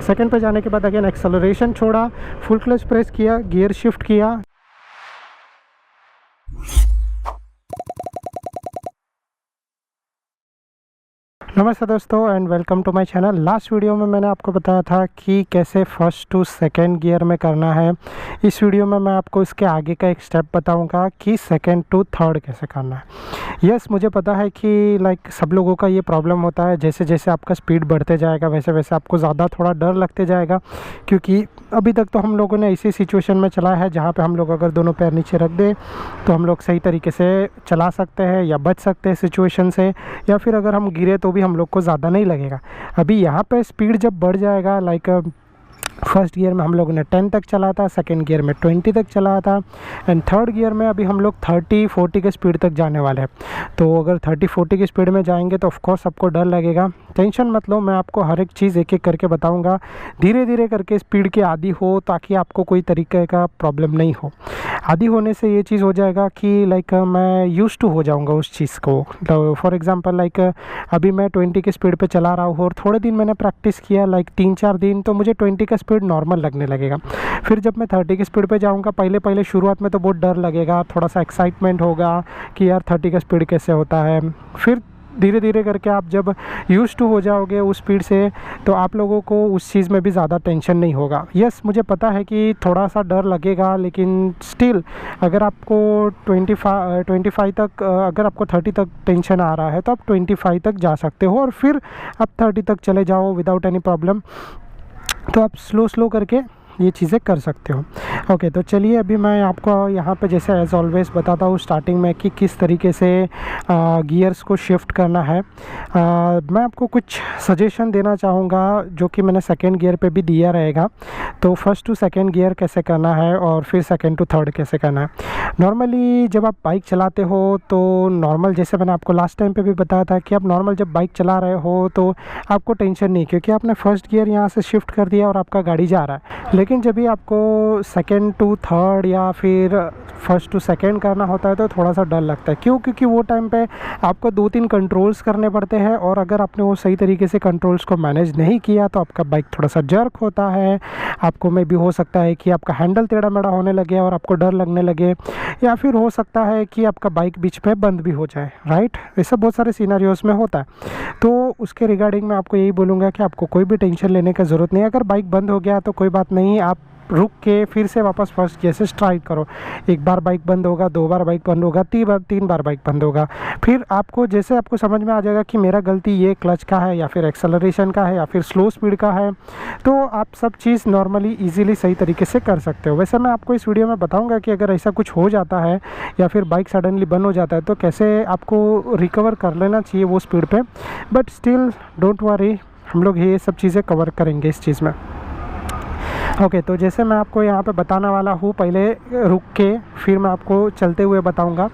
Second पे जाने के बाद अगेन एक्सेलरेशन छोड़ा, फुल क्लच प्रेस किया, गियर शिफ्ट किया। नमस्ते दोस्तों and welcome to my channel. Last video में मैंने आपको बताया था कि कैसे फर्स्ट टू सेकंड गियर में करना है। इस वीडियो में मैं आपको इसके आगे का एक स्टेप बताऊंगा कि सेकंड टू थर्ड कैसे करना है। यस, मुझे पता है कि सब लोगों का ये प्रॉब्लम होता है, जैसे जैसे आपका स्पीड बढ़ते जाएगा वैसे वैसे आपको ज़्यादा थोड़ा डर लगते जाएगा, क्योंकि अभी तक तो हम लोगों ने ऐसी सिचुएशन में चला है जहाँ पे हम लोग अगर दोनों पैर नीचे रख दें तो हम लोग सही तरीके से चला सकते हैं या बच सकते हैं सिचुएशन से, या फिर अगर हम गिरे तो भी हम लोग को ज़्यादा नहीं लगेगा। अभी यहाँ पे स्पीड जब बढ़ जाएगा, फर्स्ट गियर में हम लोगों ने 10 तक चला था, सेकंड गियर में 20 तक चला था, एंड थर्ड गियर में अभी हम लोग 30-40 के स्पीड तक जाने वाले हैं। तो अगर 30-40 की स्पीड में जाएंगे तो ऑफकोर्स सबको डर लगेगा। टेंशन मत लो, मैं आपको हर एक चीज़ एक एक करके बताऊंगा। धीरे धीरे करके स्पीड के आदी हो ताकि आपको कोई तरीके का प्रॉब्लम नहीं हो। आदी होने से ये चीज़ हो जाएगा कि मैं यूज़ टू हो जाऊँगा उस चीज़ को। तो फॉर एग्ज़ाम्पल अभी मैं 20 की स्पीड पे चला रहा हूँ और थोड़े दिन मैंने प्रैक्टिस किया 3-4 दिन, तो मुझे 20 का स्पीड नॉर्मल लगने लगेगा। फिर जब मैं 30 की स्पीड पे जाऊँगा, पहले शुरुआत में तो बहुत डर लगेगा, थोड़ा सा एक्साइटमेंट होगा कि यार 30 का स्पीड कैसे होता है। फिर धीरे धीरे करके आप जब यूज़ टू हो जाओगे उस स्पीड से, तो आप लोगों को उस चीज़ में भी ज़्यादा टेंशन नहीं होगा। यस, मुझे पता है कि थोड़ा सा डर लगेगा, लेकिन स्टिल अगर आपको 25 तक, अगर आपको 30 तक टेंशन आ रहा है तो आप 25 तक जा सकते हो और फिर आप 30 तक चले जाओ विदाउट एनी प्रॉब्लम। तो आप स्लो करके ये चीज़ें कर सकते हो। ओके, तो चलिए अभी मैं आपको यहाँ पे जैसे एज़ ऑलवेज़ बताता हूँ स्टार्टिंग में कि किस तरीके से गियर्स को शिफ्ट करना है। मैं आपको कुछ सजेशन देना चाहूँगा जो कि मैंने सेकंड गियर पे भी दिया रहेगा। तो फर्स्ट टू सेकंड गियर कैसे करना है और फिर सेकंड टू थर्ड कैसे करना है। नॉर्मली जब आप बाइक चलाते हो तो नॉर्मल, जैसे मैंने आपको लास्ट टाइम पे भी बताया था कि आप नॉर्मल जब बाइक चला रहे हो तो आपको टेंशन नहीं, क्योंकि आपने फर्स्ट गियर यहाँ से शिफ्ट कर दिया और आपका गाड़ी जा रहा है। लेकिन जब भी आपको सेकंड टू थर्ड या फिर फर्स्ट टू सेकंड करना होता है तो थोड़ा सा डर लगता है। क्यों? क्योंकि वो टाइम पे आपको 2-3 कंट्रोल्स करने पड़ते हैं, और अगर आपने वो सही तरीके से कंट्रोल्स को मैनेज नहीं किया तो आपका बाइक थोड़ा सा जर्क होता है। आपको में भी हो सकता है कि आपका हैंडल टेढ़ा मेढ़ा होने लगे और आपको डर लगने लगे, या फिर हो सकता है कि आपका बाइक बीच में बंद भी हो जाए। राइट, ऐसा बहुत सारे सिनेरियोस में होता है। तो उसके रिगार्डिंग मैं आपको यही बोलूँगा कि आपको कोई भी टेंशन लेने की ज़रूरत नहीं है। अगर बाइक बंद हो गया तो कोई बात नहीं, आप रुक के फिर से वापस फर्स्ट गियर से स्ट्राइक करो। एक बार बाइक बंद होगा, 2 बार बाइक बंद होगा, 3 बार बाइक बंद होगा। फिर आपको जैसे आपको समझ में आ जाएगा कि मेरा गलती ये क्लच का है या फिर एक्सेलरेशन का है या फिर स्लो स्पीड का है, तो आप सब चीज़ नॉर्मली ईजिली सही तरीके से कर सकते हो। वैसे मैं आपको इस वीडियो में बताऊँगा कि अगर ऐसा कुछ हो जाता है या फिर बाइक सडनली बंद हो जाता है तो कैसे आपको रिकवर कर लेना चाहिए वो स्पीड पर। बट स्टिल डोंट वरी, हम लोग ये सब चीज़ें कवर करेंगे इस चीज़ में। ओके, तो जैसे मैं आपको यहाँ पे बताने वाला हूँ, पहले रुक के फिर मैं आपको चलते हुए बताऊँगा।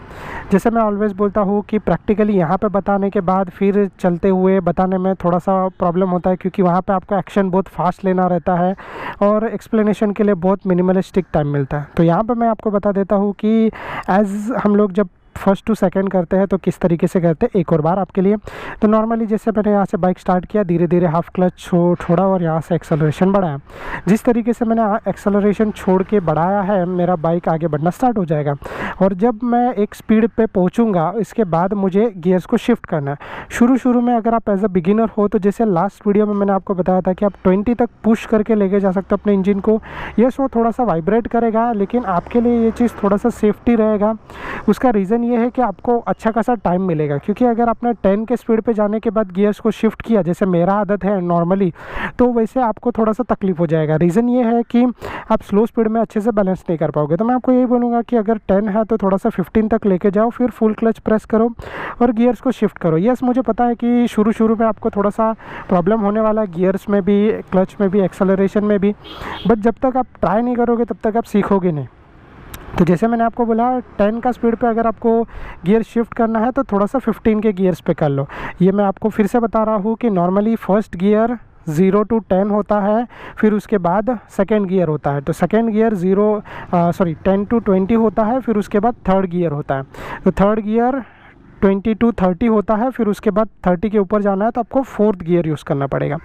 जैसे मैं ऑलवेज़ बोलता हूँ कि प्रैक्टिकली यहाँ पे बताने के बाद फिर चलते हुए बताने में थोड़ा सा प्रॉब्लम होता है, क्योंकि वहाँ पे आपको एक्शन बहुत फास्ट लेना रहता है और एक्सप्लेनेशन के लिए बहुत मिनिमलिस्टिक टाइम मिलता है। तो यहाँ पर मैं आपको बता देता हूँ कि एज़ हम लोग जब फर्स्ट टू सेकंड करते हैं तो किस तरीके से करते हैं। एक और बार आपके लिए, तो नॉर्मली जैसे मैंने यहाँ से बाइक स्टार्ट किया, धीरे धीरे हाफ क्लच छोड़ा और यहाँ से एक्सेलरेशन बढ़ाया। जिस तरीके से मैंने एक्सेलरेशन छोड़ के बढ़ाया है, मेरा बाइक आगे बढ़ना स्टार्ट हो जाएगा। और जब मैं एक स्पीड पे पहुँचूँगा, इसके बाद मुझे गियर्स को शिफ्ट करना है। शुरू में अगर आप एज अ बिगिनर हो तो जैसे लास्ट वीडियो में मैंने आपको बताया था कि आप 20 तक पुश करके लेके जा सकते हो अपने इंजन को। यस, वो थोड़ा सा वाइब्रेट करेगा, लेकिन आपके लिए ये चीज़ थोड़ा सा सेफ्टी रहेगा। उसका रीज़न ये है कि आपको अच्छा खासा टाइम मिलेगा, क्योंकि अगर आपने 10 के स्पीड पे जाने के बाद गियर्स को शिफ्ट किया, जैसे मेरा आदत है नॉर्मली, तो वैसे आपको थोड़ा सा तकलीफ हो जाएगा। रीज़न ये है कि आप स्लो स्पीड में अच्छे से बैलेंस नहीं कर पाओगे। तो मैं आपको यही बोलूँगा कि अगर 10 है तो थोड़ा सा 15 तक लेके जाओ, फिर फुल क्लच प्रेस करो और गियर्स को शिफ्ट करो। यस, मुझे पता है कि शुरू में आपको थोड़ा सा प्रॉब्लम होने वाला है, गियर्स में भी, क्लच में भी, एक्सेलरेशन में भी, बट जब तक आप ट्राई नहीं करोगे तब तक आप सीखोगे नहीं। तो जैसे मैंने आपको बोला 10 का स्पीड पे अगर आपको गियर शिफ्ट करना है तो थोड़ा सा 15 के गियर्स पे कर लो। ये मैं आपको फिर से बता रहा हूँ कि नॉर्मली फर्स्ट गियर 0 to 10 होता है, फिर उसके बाद सेकेंड गियर होता है। तो सेकेंड गियर 10 to 20 होता है, फिर उसके बाद थर्ड गियर होता है। तो थर्ड गियर 20 to 30 होता है, फिर उसके बाद 30 के ऊपर जाना है तो आपको 4th गियर यूज़ करना पड़ेगा।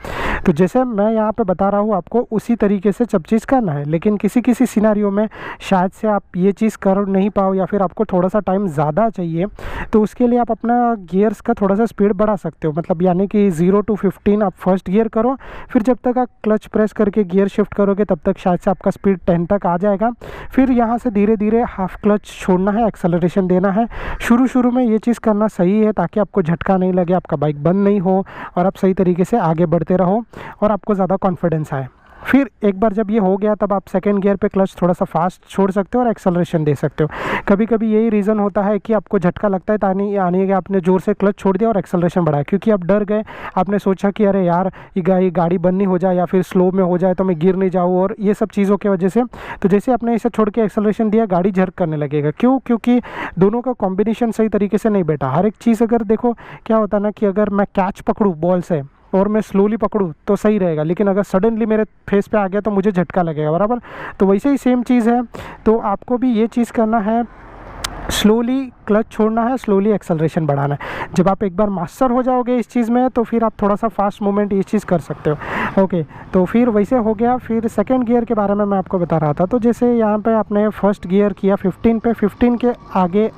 तो जैसे मैं यहाँ पे बता रहा हूँ आपको उसी तरीके से सब चीज़ करना है, लेकिन किसी किसी सिनेरियो में शायद से आप ये चीज़ कर नहीं पाओ या फिर आपको थोड़ा सा टाइम ज़्यादा चाहिए, तो उसके लिए आप अपना गियर्स का थोड़ा सा स्पीड बढ़ा सकते हो। मतलब यानी कि 0 to 15 आप फर्स्ट गियर करो, फिर जब तक आप क्लच प्रेस करके गियर शिफ्ट करोगे तब तक शायद से आपका स्पीड 10 तक आ जाएगा। फिर यहाँ से धीरे धीरे हाफ क्लच छोड़ना है, एक्सेलरेशन देना है। शुरू में ये चीज़ करना सही है ताकि आपको झटका नहीं लगे, आपका बाइक बंद नहीं हो और आप सही तरीके से आगे बढ़ते रहो और आपको ज़्यादा कॉन्फिडेंस आए। फिर एक बार जब ये हो गया तब आप सेकंड गियर पे क्लच थोड़ा सा फास्ट छोड़ सकते हो और एक्सेलरेशन दे सकते हो। कभी कभी यही रीज़न होता है कि आपको झटका लगता है यानी कि आपने ज़ोर से क्लच छोड़ दिया और एक्सेलरेशन बढ़ाया, क्योंकि आप डर गए, आपने सोचा कि अरे यार ये गाड़ी बंद नहीं हो जाए या फिर स्लो में हो जाए तो मैं गिर नहीं जाऊँ, और ये सब चीज़ों की वजह से। तो जैसे आपने इसे छोड़ के एक्सेलरेशन दिया, गाड़ी झर्क करने लगेगा। क्योंकि दोनों का कॉम्बिनेशन सही तरीके से नहीं बैठा। हर एक चीज़ अगर देखो क्या होता है ना कि अगर मैं कैच पकड़ूँ बॉल से और मैं स्लोली पकड़ूँ तो सही रहेगा, लेकिन अगर सडनली मेरे फेस पे आ गया तो मुझे झटका लगेगा, बराबर। तो वैसे ही सेम चीज़ है, तो आपको भी ये चीज़ करना है, स्लोली क्लच छोड़ना है, स्लोली एक्सेलरेशन बढ़ाना है। जब आप एक बार मास्टर हो जाओगे इस चीज़ में तो फिर आप थोड़ा सा फास्ट मूवमेंट ये चीज़ कर सकते हो। ओके, तो फिर वैसे हो गया। फिर सेकंड गियर के बारे में मैं आपको बता रहा था। तो जैसे यहाँ पे आपने फर्स्ट गियर किया 15 पे, 15 के आगे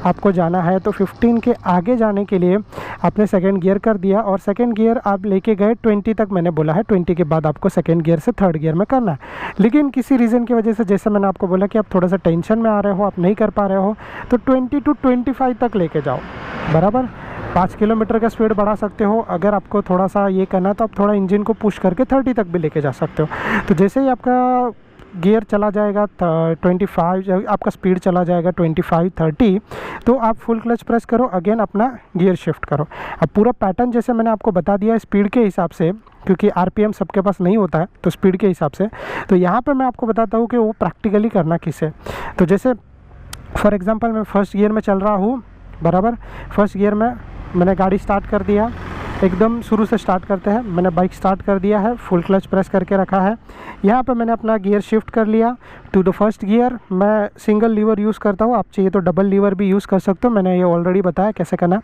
आपको जाना है, तो 15 के आगे जाने के लिए आपने सेकेंड गियर कर दिया और सेकेंड गियर आप लेके गए 20 तक, मैंने बोला है 20 के बाद आपको सेकेंड गियर से थर्ड गियर में करना है। लेकिन किसी रीज़न की वजह से, जैसे मैंने आपको बोला कि आप थोड़ा सा टेंशन में आ रहे हो, आप नहीं कर पा रहे हो, तो 20 to 25 तक लेके जाओ, बराबर। 5 किलोमीटर का स्पीड बढ़ा सकते हो। अगर आपको थोड़ा सा ये करना है तो आप थोड़ा इंजन को पुश करके 30 तक भी लेके जा सकते हो। तो जैसे ही आपका गियर चला जाएगा 25, आपका स्पीड चला जाएगा 25-30, तो आप फुल क्लच प्रेस करो, अगेन अपना गियर शिफ्ट करो। अब पूरा पैटर्न जैसे मैंने आपको बता दिया स्पीड के हिसाब से, क्योंकि आरपीएम सबके पास नहीं होता है, तो स्पीड के हिसाब से। तो यहाँ पे मैं आपको बताता हूँ कि वो प्रैक्टिकली करना किसे। तो जैसे फॉर एग्ज़ाम्पल मैं फर्स्ट गियर में चल रहा हूँ, बराबर। फर्स्ट गियर में मैंने गाड़ी स्टार्ट कर दिया, एकदम शुरू से स्टार्ट करते हैं। मैंने बाइक स्टार्ट कर दिया है, फुल क्लच प्रेस करके रखा है। यहाँ पे मैंने अपना गियर शिफ्ट कर लिया टू द फर्स्ट गियर। मैं सिंगल लीवर यूज़ करता हूँ, आप चाहिए तो डबल लीवर भी यूज़ कर सकते हो, मैंने ये ऑलरेडी बताया कैसे करना।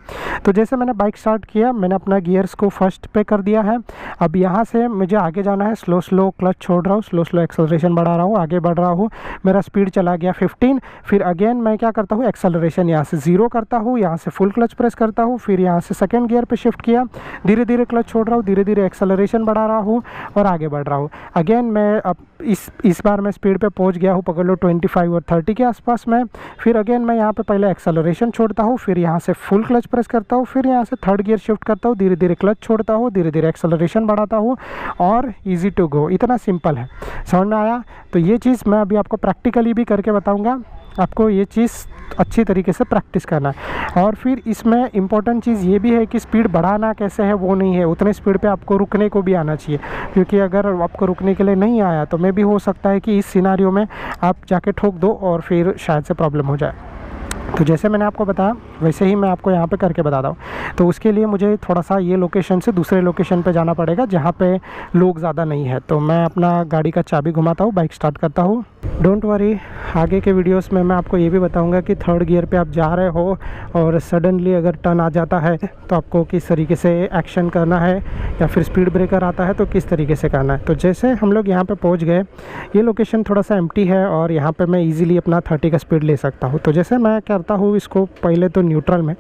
तो जैसे मैंने बाइक स्टार्ट किया, मैंने अपना गियर्स को फर्स्ट पे कर दिया है। अब यहाँ से मुझे आगे जाना है, स्लो क्लच छोड़ रहा हूँ, स्लो एक्सेलरेशन बढ़ा रहा हूँ, आगे बढ़ रहा हूँ। मेरा स्पीड चला गया 15। फिर अगेन मैं क्या करता हूँ, एक्सेलरेशन यहाँ से 0 करता हूँ, यहाँ से फुल क्लच प्रेस करता हूँ, फिर यहाँ से सेकेंड गियर पर शिफ्ट किया, धीरे धीरे क्लच छोड़ रहा हूँ, धीरे धीरे एक्सेलरेशन बढ़ा रहा हूँ और आगे बढ़ रहा हूँ। अगेन मैं अब इस बार मैं स्पीड पे पहुँच गया हूँ, पकड़ लो 25 और 30 के आसपास में। फिर अगेन मैं यहाँ पे पहले एक्सेलरेशन छोड़ता हूँ, फिर यहाँ से फुल क्लच प्रेस करता हूँ, फिर यहाँ से थर्ड गियर शिफ्ट करता हूँ, धीरे धीरे क्लच छोड़ता हूँ, धीरे धीरे एक्सेलरेशन बढ़ाता हूँ और ईजी टू गो। इतना सिंपल है, समझ में आया? तो ये चीज़ मैं अभी आपको प्रैक्टिकली भी करके बताऊँगा, आपको ये चीज़ अच्छी तरीके से प्रैक्टिस करना है। और फिर इसमें इम्पॉर्टेंट चीज़ ये भी है कि स्पीड बढ़ाना कैसे है वो नहीं है, उतने स्पीड पे आपको रुकने को भी आना चाहिए, क्योंकि अगर आपको रुकने के लिए नहीं आया तो मैं भी हो सकता है कि इस सिनेरियो में आप जाके ठोक दो और फिर शायद से प्रॉब्लम हो जाए। तो जैसे मैंने आपको बताया वैसे ही मैं आपको यहाँ पे करके बताता हूँ। तो उसके लिए मुझे थोड़ा सा ये लोकेशन से दूसरे लोकेशन पे जाना पड़ेगा जहाँ पे लोग ज़्यादा नहीं है। तो मैं अपना गाड़ी का चाबी घुमाता हूँ, बाइक स्टार्ट करता हूँ। डोंट वरी, आगे के वीडियोस में मैं आपको ये भी बताऊंगा कि थर्ड गियर पे आप जा रहे हो और सडनली अगर टर्न आ जाता है तो आपको किस तरीके से एक्शन करना है, या फिर स्पीड ब्रेकर आता है तो किस तरीके से करना है। तो जैसे हम लोग यहाँ पे पहुँच गए, ये लोकेशन थोड़ा सा एम्प्टी है और यहाँ पे मैं इजीली अपना 30 का स्पीड ले सकता हूँ। तो जैसे मैं करता हूँ इसको पहले तो न्यूट्रल में,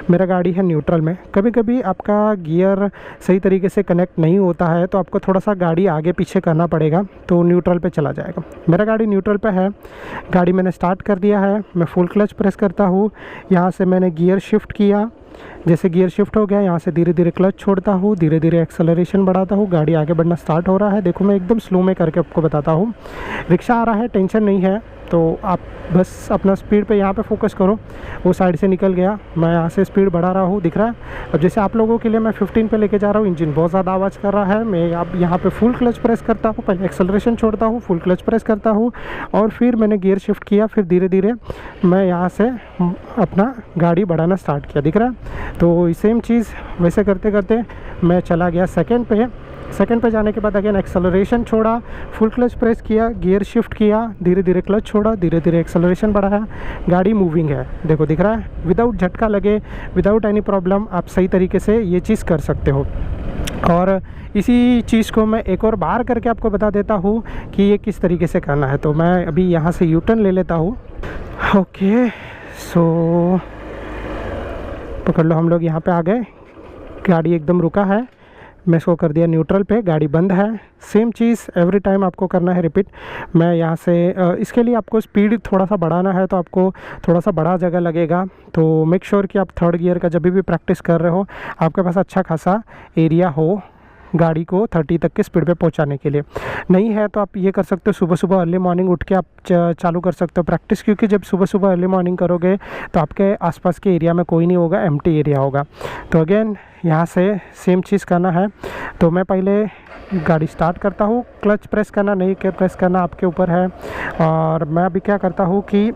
मेरा गाड़ी है न्यूट्रल में। कभी कभी आपका गियर सही तरीके से कनेक्ट नहीं होता है तो आपको थोड़ा सा गाड़ी आगे पीछे करना पड़ेगा, तो न्यूट्रल पे चला जाएगा। मेरा गाड़ी न्यूट्रल पे है, गाड़ी मैंने स्टार्ट कर दिया है। मैं फुल क्लच प्रेस करता हूँ, यहाँ से मैंने गियर शिफ्ट किया। जैसे गियर शिफ्ट हो गया, यहाँ से धीरे धीरे क्लच छोड़ता हूँ, धीरे धीरे एक्सेलरेशन बढ़ाता हूँ, गाड़ी आगे बढ़ना स्टार्ट हो रहा है। देखो मैं एकदम स्लो में करके आपको बताता हूँ। रिक्शा आ रहा है, टेंशन नहीं है, तो आप बस अपना स्पीड पे यहाँ पे फोकस करो। वो साइड से निकल गया, मैं यहाँ से स्पीड बढ़ा रहा हूँ, दिख रहा है। अब जैसे आप लोगों के लिए मैं 15 पे लेके जा रहा हूँ, इंजन बहुत ज़्यादा आवाज़ कर रहा है। मैं अब यहाँ पे फुल क्लच प्रेस करता हूँ, पहले एक्सेलरेशन छोड़ता हूँ, फुल क्लच प्रेस करता हूँ और फिर मैंने गियर शिफ्ट किया। फिर धीरे धीरे मैं यहाँ से अपना गाड़ी बढ़ाना स्टार्ट किया, दिख रहा है। तो सेम चीज़ वैसे करते करते मैं चला गया सेकेंड पे। सेकंड पे जाने के बाद अगेन एक्सेलरेशन छोड़ा, फुल क्लच प्रेस किया, गियर शिफ्ट किया, धीरे धीरे क्लच छोड़ा, धीरे धीरे एक्सेलरेशन बढ़ाया, गाड़ी मूविंग है, देखो दिख रहा है, विदाउट झटका लगे, विदाउट एनी प्रॉब्लम आप सही तरीके से ये चीज़ कर सकते हो। और इसी चीज़ को मैं एक और बार करके आपको बता देता हूँ कि ये किस तरीके से करना है। तो मैं अभी यहाँ से यू टर्न ले लेता हूँ। ओके, सो पकड़ लो, हम लोग यहाँ पे आ गए, गाड़ी एकदम रुका है, मैं इसको कर दिया न्यूट्रल पे, गाड़ी बंद है। सेम चीज़ एवरी टाइम आपको करना है रिपीट। मैं यहाँ से इसके लिए आपको स्पीड थोड़ा सा बढ़ाना है, तो आपको थोड़ा सा बड़ा जगह लगेगा। तो मेक श्योर कि आप थर्ड गियर का जब भी प्रैक्टिस कर रहे हो आपके पास अच्छा खासा एरिया हो गाड़ी को 30 तक के स्पीड पे पहुंचाने के लिए। नहीं है तो आप ये कर सकते हो, सुबह सुबह अर्ली मॉर्निंग उठ के आप चालू कर सकते हो प्रैक्टिस, क्योंकि जब सुबह सुबह अर्ली मॉर्निंग करोगे तो आपके आसपास के एरिया में कोई नहीं होगा, एम्प्टी एरिया होगा। तो अगेन यहाँ से सेम चीज़ करना है। तो मैं पहले गाड़ी स्टार्ट करता हूँ, क्लच प्रेस करना नहीं के प्रेस करना आपके ऊपर है। और मैं अभी क्या करता हूँ कि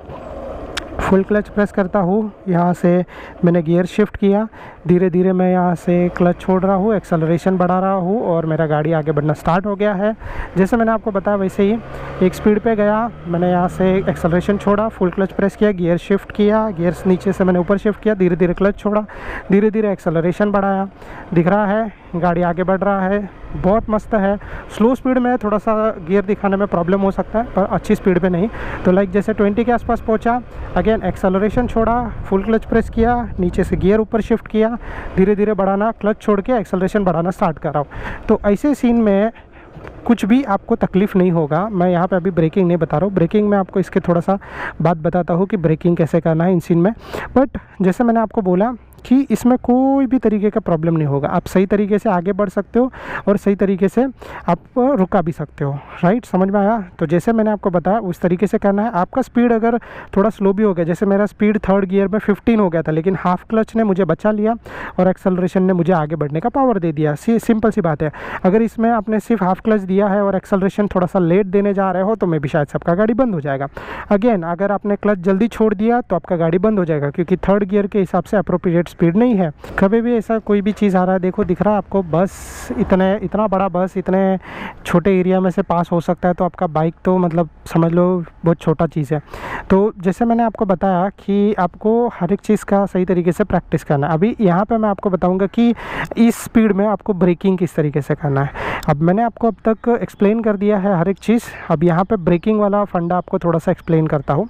फुल क्लच प्रेस करता हूँ, यहाँ से मैंने गियर शिफ्ट किया, धीरे धीरे मैं यहाँ से क्लच छोड़ रहा हूँ, एक्सेलरेशन बढ़ा रहा हूँ और मेरा गाड़ी आगे बढ़ना स्टार्ट हो गया है। जैसे मैंने आपको बताया वैसे ही एक स्पीड पे गया, मैंने यहाँ से एक्सेलरेशन छोड़ा, फुल क्लच प्रेस किया, गियर शिफ्ट किया, गियर नीचे से मैंने ऊपर शिफ्ट किया, धीरे धीरे क्लच छोड़ा, धीरे धीरे एक्सेलरेशन बढ़ाया, दिख रहा है गाड़ी आगे बढ़ रहा है, बहुत मस्त है। स्लो स्पीड में थोड़ा सा गियर दिखाने में प्रॉब्लम हो सकता है, पर अच्छी स्पीड पे नहीं। तो लाइक जैसे 20 के आसपास पहुंचा, अगेन एक्सेलरेशन छोड़ा, फुल क्लच प्रेस किया, नीचे से गियर ऊपर शिफ्ट किया, धीरे धीरे बढ़ाना, क्लच छोड़ के एक्सेलरेशन बढ़ाना स्टार्ट कर रहा हूँ। तो ऐसे सीन में कुछ भी आपको तकलीफ़ नहीं होगा। मैं यहाँ पे अभी ब्रेकिंग नहीं बता रहा हूँ, ब्रेकिंग में आपको इसके थोड़ा सा बात बताता हूँ कि ब्रेकिंग कैसे करना है इन सीन में। बट जैसे मैंने आपको बोला कि इसमें कोई भी तरीके का प्रॉब्लम नहीं होगा, आप सही तरीके से आगे बढ़ सकते हो और सही तरीके से आप रुका भी सकते हो। राइट, समझ में आया? तो जैसे मैंने आपको बताया उस तरीके से करना है। आपका स्पीड अगर थोड़ा स्लो भी हो गया, जैसे मेरा स्पीड थर्ड गियर में 15 हो गया था, लेकिन हाफ क्लच ने मुझे बचा लिया और एक्सेलरेशन ने मुझे आगे बढ़ने का पावर दे दिया। सिंपल सी बात है। अगर इसमें आपने सिर्फ हाफ क्लच दिया है और एक्सेलरेशन थोड़ा सा लेट देने जा रहे हो तो मे भी शायद सबका गाड़ी बंद हो जाएगा। अगेन अगर आपने क्लच जल्दी छोड़ दिया तो आपका गाड़ी बंद हो जाएगा, क्योंकि थर्ड गियर के हिसाब से अप्रोप्रिएट स्पीड नहीं है। कभी भी ऐसा कोई भी चीज़ आ रहा है, देखो दिख रहा है आपको, बस इतना बड़ा बस इतने छोटे एरिया में से पास हो सकता है, तो आपका बाइक तो मतलब समझ लो बहुत छोटा चीज़ है। तो जैसे मैंने आपको बताया कि आपको हर एक चीज़ का सही तरीके से प्रैक्टिस करना है। अभी यहाँ पे मैं आपको बताऊँगा कि इस स्पीड में आपको ब्रेकिंग किस तरीके से करना है। अब मैंने आपको अब तक एक्सप्लेन कर दिया है हर एक चीज़, अब यहाँ पे ब्रेकिंग वाला फंडा आपको थोड़ा सा एक्सप्लेन करता हूँ।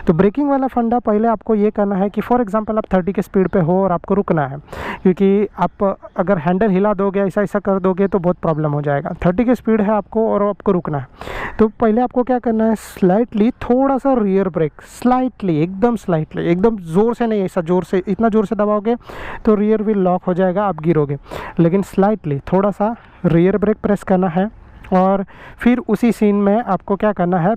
तो ब्रेकिंग वाला फंडा पहले आपको ये करना है कि फॉर एग्जांपल आप 30 के स्पीड पे हो और आपको रुकना है, क्योंकि आप अगर हैंडल हिला दोगे, ऐसा कर दोगे तो बहुत प्रॉब्लम हो जाएगा। 30 की स्पीड है आपको और आपको रुकना है, तो पहले आपको क्या करना है, स्लाइटली थोड़ा सा रियर ब्रेक, स्लाइटली एकदम ज़ोर से नहीं, ऐसा ज़ोर से, इतना ज़ोर से दबाओगे तो रियर व्हील लॉक हो जाएगा, आप गिरोगे। लेकिन स्लाइटली थोड़ा सा रियर ब्रेक प्रेस करना है। और फिर उसी सीन में आपको क्या करना है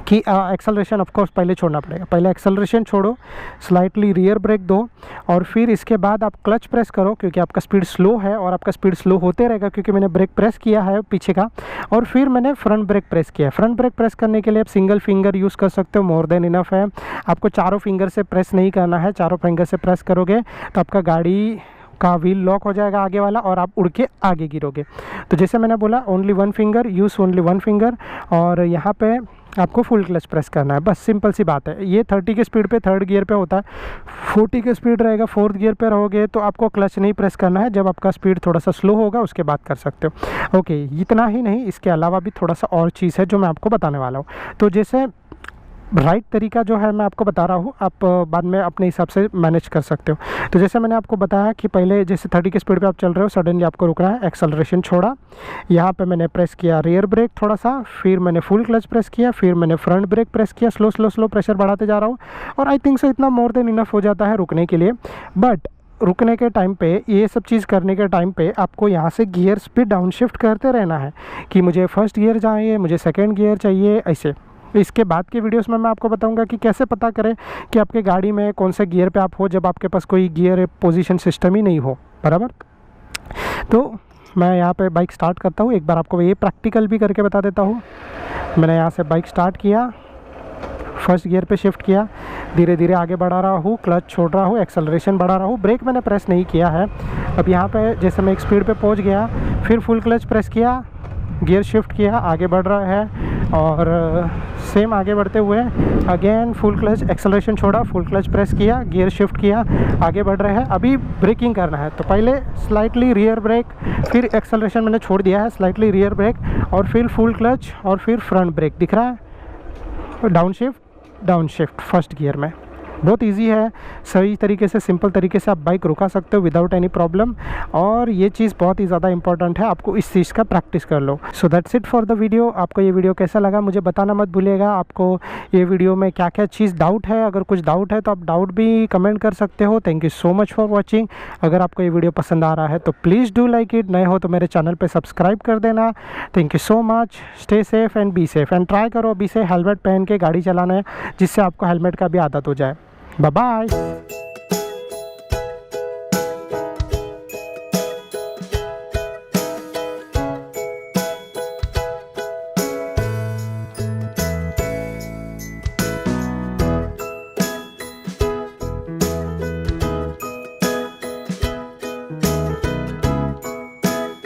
कि एक्सेलरेशन ऑफ कोर्स पहले छोड़ना पड़ेगा। पहले एक्सेलरेशन छोड़ो, स्लाइटली रियर ब्रेक दो और फिर इसके बाद आप क्लच प्रेस करो, क्योंकि आपका स्पीड स्लो है और आपका स्पीड स्लो होते रहेगा, क्योंकि मैंने ब्रेक प्रेस किया है पीछे का। और फिर मैंने फ्रंट ब्रेक प्रेस किया। फ्रंट ब्रेक प्रेस करने के लिए आप सिंगल फिंगर यूज़ कर सकते हो, मोर देन इनफ है। आपको चारों फिंगर से प्रेस नहीं करना है, चारों फिंगर से प्रेस करोगे तो आपका गाड़ी का व्हील लॉक हो जाएगा आगे वाला और आप उड़ के आगे गिरोगे। तो जैसे मैंने बोला only one finger, use only one finger, और यहाँ पे आपको फुल क्लच प्रेस करना है, बस सिंपल सी बात है। ये 30 के स्पीड पे थर्ड गियर पे होता है, 40 के स्पीड रहेगा फोर्थ गियर पे रहोगे तो आपको क्लच नहीं प्रेस करना है। जब आपका स्पीड थोड़ा सा स्लो होगा उसके बाद कर सकते हो। ओके, इतना ही नहीं, इसके अलावा भी थोड़ा सा और चीज़ है जो मैं आपको बताने वाला हूँ। तो जैसे राइट तरीका जो है मैं आपको बता रहा हूँ, आप बाद में अपने हिसाब से मैनेज कर सकते हो। तो जैसे मैंने आपको बताया कि पहले जैसे 30 की स्पीड पे आप चल रहे हो, सडनली आपको रुकना है, एक्सेलरेशन छोड़ा, यहाँ पे मैंने प्रेस किया रियर ब्रेक थोड़ा सा, फिर मैंने फुल क्लच प्रेस किया, फिर मैंने फ्रंट ब्रेक प्रेस किया, स्लो प्रेशर बढ़ाते जा रहा हूँ। और आई थिंक सो इतना मोर देन इनफ हो जाता है रुकने के लिए। बट रुकने के टाइम पे, ये सब चीज़ करने के टाइम पे आपको यहाँ से गियर स्पीड डाउन शिफ्ट करते रहना है कि मुझे फर्स्ट गियर चाहिए, मुझे सेकेंड गियर चाहिए, ऐसे। इसके बाद के वीडियोस में मैं आपको बताऊंगा कि कैसे पता करें कि आपके गाड़ी में कौन से गियर पे आप हो, जब आपके पास कोई गियर पोजीशन सिस्टम ही नहीं हो, बराबर। तो मैं यहाँ पे बाइक स्टार्ट करता हूँ, एक बार आपको ये प्रैक्टिकल भी करके बता देता हूँ। मैंने यहाँ से बाइक स्टार्ट किया, फर्स्ट गियर पे शिफ्ट किया, धीरे धीरे आगे बढ़ा रहा हूँ, क्लच छोड़ रहा हूँ, एक्सेलरेशन बढ़ा रहा हूँ, ब्रेक मैंने प्रेस नहीं किया है। अब यहाँ पे जैसे मैं एक स्पीड पे पहुँच गया, फिर फुल क्लच प्रेस किया, गियर शिफ्ट किया, आगे बढ़ रहा है और सेम आगे बढ़ते हुए अगेन फुल क्लच, एक्सेलरेशन छोड़ा, फुल क्लच प्रेस किया, गियर शिफ्ट किया, आगे बढ़ रहे हैं। अभी ब्रेकिंग करना है तो पहले स्लाइटली रियर ब्रेक, फिर एक्सेलरेशन मैंने छोड़ दिया है, स्लाइटली रियर ब्रेक और फिर फुल क्लच और फिर फ्रंट ब्रेक दिख रहा है, डाउन शिफ्ट फर्स्ट गियर में। बहुत इजी है, सही तरीके से, सिंपल तरीके से आप बाइक रुका सकते हो विदाउट एनी प्रॉब्लम। और ये चीज़ बहुत ही ज़्यादा इंपॉर्टेंट है, आपको इस चीज़ का प्रैक्टिस कर लो। So that's it for the video. आपको ये वीडियो कैसा लगा मुझे बताना मत भूलिएगा। आपको ये वीडियो में क्या क्या चीज़ डाउट है, अगर कुछ डाउट है तो आप डाउट भी कमेंट कर सकते हो। Thank you so much for watching. अगर आपको ये वीडियो पसंद आ रहा है तो प्लीज़ डू लाइक इट, नए हो तो मेरे चैनल पर सब्सक्राइब कर देना। Thank you so much. Stay safe and be safe and try करो अभी से हेलमेट पहन के गाड़ी चलाना है, जिससे आपको हेलमेट का भी आदत हो जाए। Bye bye.